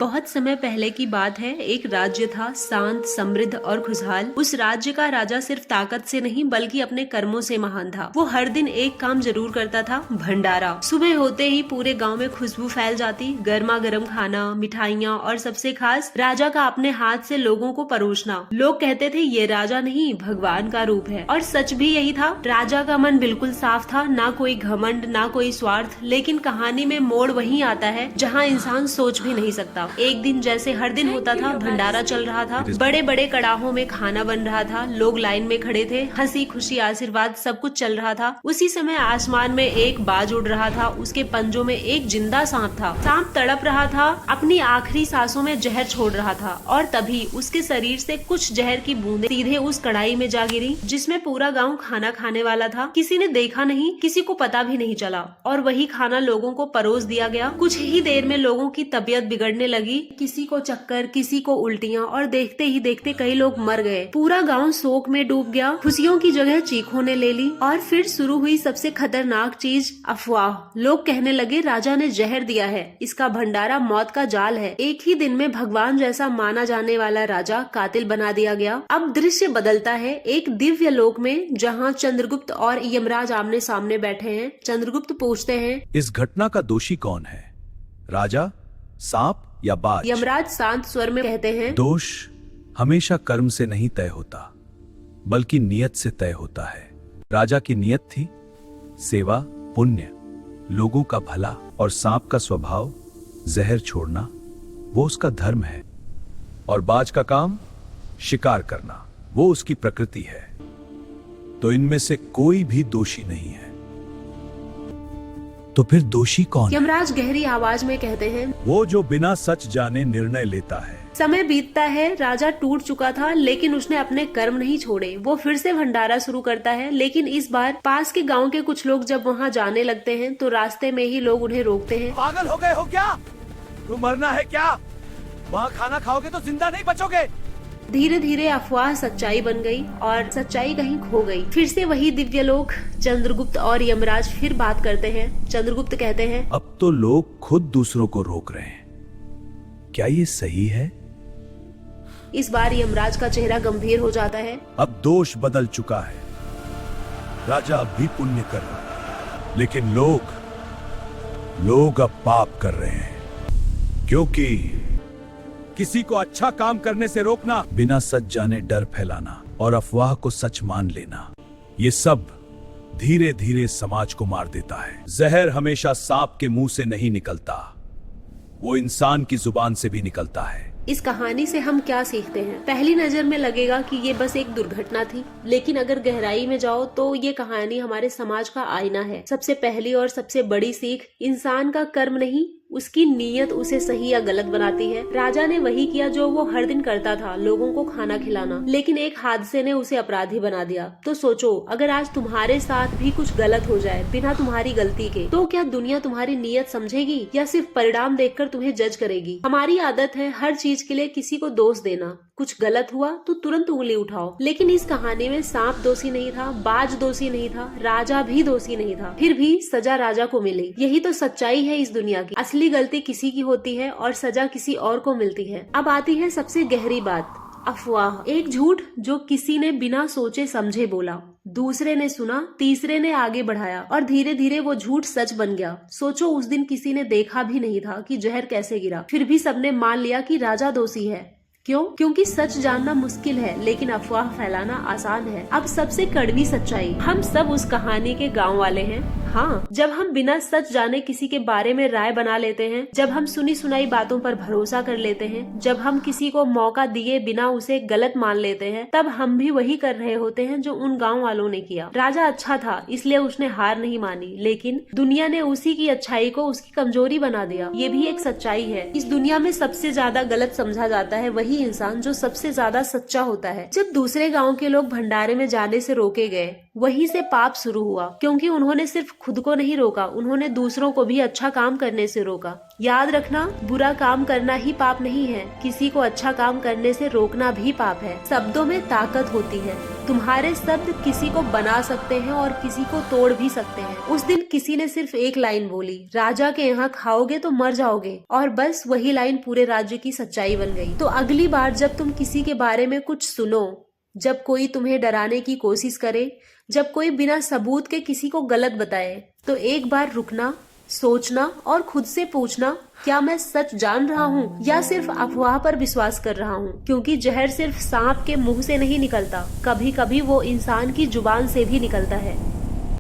बहुत समय पहले की बात है। एक राज्य था, शांत, समृद्ध और खुशहाल। उस राज्य का राजा सिर्फ ताकत से नहीं बल्कि अपने कर्मों से महान था। वो हर दिन एक काम जरूर करता था, भंडारा। सुबह होते ही पूरे गांव में खुशबू फैल जाती, गर्मा गर्म खाना, मिठाइयाँ और सबसे खास राजा का अपने हाथ से लोगों को परोसना। लोग कहते थे ये राजा नहीं भगवान का रूप है, और सच भी यही था। राजा का मन बिल्कुल साफ था, ना कोई घमंड ना कोई स्वार्थ। लेकिन कहानी में मोड़ वहीं आता है जहाँ इंसान सोच भी नहीं सकता। एक दिन जैसे हर दिन होता था, भंडारा चल रहा था। बड़े बड़े कड़ाहों में खाना बन रहा था, लोग लाइन में खड़े थे, हंसी खुशी आशीर्वाद सब कुछ चल रहा था। उसी समय आसमान में एक बाज उड़ रहा था, उसके पंजों में एक जिंदा सांप था। सांप तड़प रहा था, अपनी आखिरी सांसों में जहर छोड़ रहा था, और तभी उसके शरीर से कुछ जहर की बूंदें सीधे उस कढ़ाई में जा गिरी जिसमें पूरा गाँव खाना खाने वाला था। किसी ने देखा नहीं, किसी को पता भी नहीं चला, और वही खाना लोगों को परोस दिया गया। कुछ ही देर में लोगों की तबीयत बिगड़ने लगी, किसी को चक्कर, किसी को उल्टियाँ, और देखते ही देखते कई लोग मर गए। पूरा गांव शोक में डूब गया। खुशियों की जगह चीखों ने ले ली। और फिर शुरू हुई सबसे खतरनाक चीज, अफवाह। लोग कहने लगे राजा ने जहर दिया है, इसका भंडारा मौत का जाल है। एक ही दिन में भगवान जैसा माना जाने वाला राजा कातिल बना दिया गया। अब दृश्य बदलता है एक दिव्य लोक में, जहाँ चंद्रगुप्त और यमराज आमने सामने बैठे हैं। चंद्रगुप्त पूछते हैं, इस घटना का दोषी कौन है, राजा, सांप या बाज? यमराज शांत स्वर में कहते हैं, दोष हमेशा कर्म से नहीं तय होता बल्कि नियत से तय होता है। राजा की नियत थी सेवा, पुण्य, लोगों का भला, और सांप का स्वभाव जहर छोड़ना, वो उसका धर्म है। और बाज का काम शिकार करना, वो उसकी प्रकृति है। तो इनमें से कोई भी दोषी नहीं है। तो फिर दोषी कौन है? यमराज गहरी आवाज में कहते हैं, वो जो बिना सच जाने निर्णय लेता है। समय बीतता है, राजा टूट चुका था लेकिन उसने अपने कर्म नहीं छोड़े। वो फिर से भंडारा शुरू करता है, लेकिन इस बार पास के गांव के कुछ लोग जब वहां जाने लगते हैं तो रास्ते में ही लोग उन्हें रोकते हैं। पागल हो गए हो क्या? तुम मरना है क्या? वहाँ खाना खाओगे तो जिंदा नहीं बचोगे। धीरे धीरे अफवाह सच्चाई बन गई, और सच्चाई कहीं खो गई। फिर से वही दिव्य लोक। चंद्रगुप्त और यमराज फिर बात करते हैं। चंद्रगुप्त कहते हैं, अब तो लोग खुद दूसरों को रोक रहे हैं, क्या ये सही है? इस बार यमराज का चेहरा गंभीर हो जाता है। अब दोष बदल चुका है, राजा अब भी पुण्य कर रहा है, लेकिन लोग अब पाप कर रहे हैं। क्योंकि किसी को अच्छा काम करने से रोकना, बिना सच जाने डर फैलाना, और अफवाह को सच मान लेना, ये सब धीरे धीरे समाज को मार देता है। जहर हमेशा सांप के मुंह से नहीं निकलता, वो इंसान की जुबान से भी निकलता है। इस कहानी से हम क्या सीखते हैं? पहली नजर में लगेगा कि ये बस एक दुर्घटना थी, लेकिन अगर गहराई में जाओ तो ये कहानी हमारे समाज का आईना है। सबसे पहली और सबसे बड़ी सीख, इंसान का कर्म नहीं, उसकी नीयत उसे सही या गलत बनाती है। राजा ने वही किया जो वो हर दिन करता था, लोगों को खाना खिलाना, लेकिन एक हादसे ने उसे अपराधी बना दिया। तो सोचो, अगर आज तुम्हारे साथ भी कुछ गलत हो जाए बिना तुम्हारी गलती के, तो क्या दुनिया तुम्हारी नीयत समझेगी या सिर्फ परिणाम देखकर तुम्हें जज करेगी? हमारी आदत है हर चीज के लिए किसी को दोष देना। कुछ गलत हुआ तो तुरंत उंगली उठाओ, लेकिन इस कहानी में सांप दोषी नहीं था, बाज दोषी नहीं था, राजा भी दोषी नहीं था, फिर भी सजा राजा को मिली। यही तो सच्चाई है इस दुनिया की। असली गलती किसी की होती है और सजा किसी और को मिलती है। अब आती है सबसे गहरी बात, अफवाह। एक झूठ जो किसी ने बिना सोचे समझे बोला, दूसरे ने सुना, तीसरे ने आगे बढ़ाया, और धीरे धीरे वो झूठ सच बन गया। सोचो, उस दिन किसी ने देखा भी नहीं था कि जहर कैसे गिरा, फिर भी सबने मान लिया कि राजा दोषी है। क्यों? क्योंकि सच जानना मुश्किल है लेकिन अफवाह फैलाना आसान है। अब सबसे कड़वी सच्चाई, हम सब उस कहानी के गांव वाले हैं। हाँ, जब हम बिना सच जाने किसी के बारे में राय बना लेते हैं, जब हम सुनी सुनाई बातों पर भरोसा कर लेते हैं, जब हम किसी को मौका दिए बिना उसे गलत मान लेते हैं, तब हम भी वही कर रहे होते हैं जो उन गांव वालों ने किया। राजा अच्छा था इसलिए उसने हार नहीं मानी, लेकिन दुनिया ने उसी की अच्छाई को उसकी कमजोरी बना दिया। ये भी एक सच्चाई है। इस दुनिया में सबसे ज्यादा गलत समझा जाता है वही इंसान जो सबसे ज्यादा सच्चा होता है। जब दूसरे गाँव के लोग भंडारे में जाने से रोके गए वहीं से पाप शुरू हुआ, क्योंकि उन्होंने सिर्फ खुद को नहीं रोका, उन्होंने दूसरों को भी अच्छा काम करने से रोका। याद रखना, बुरा काम करना ही पाप नहीं है, किसी को अच्छा काम करने से रोकना भी पाप है। शब्दों में ताकत होती है। तुम्हारे शब्द किसी को बना सकते हैं और किसी को तोड़ भी सकते हैं। उस दिन किसी ने सिर्फ एक लाइन बोली, राजा के यहाँ खाओगे तो मर जाओगे, और बस वही लाइन पूरे राज्य की सच्चाई बन गई। तो अगली बार जब तुम किसी के बारे में कुछ सुनो, जब कोई तुम्हें डराने की कोशिश करे, जब कोई बिना सबूत के किसी को गलत बताए, तो एक बार रुकना, सोचना और खुद से पूछना, क्या मैं सच जान रहा हूँ या सिर्फ अफवाह पर विश्वास कर रहा हूँ? क्योंकि जहर सिर्फ सांप के मुंह से नहीं निकलता, कभी कभी वो इंसान की जुबान से भी निकलता है।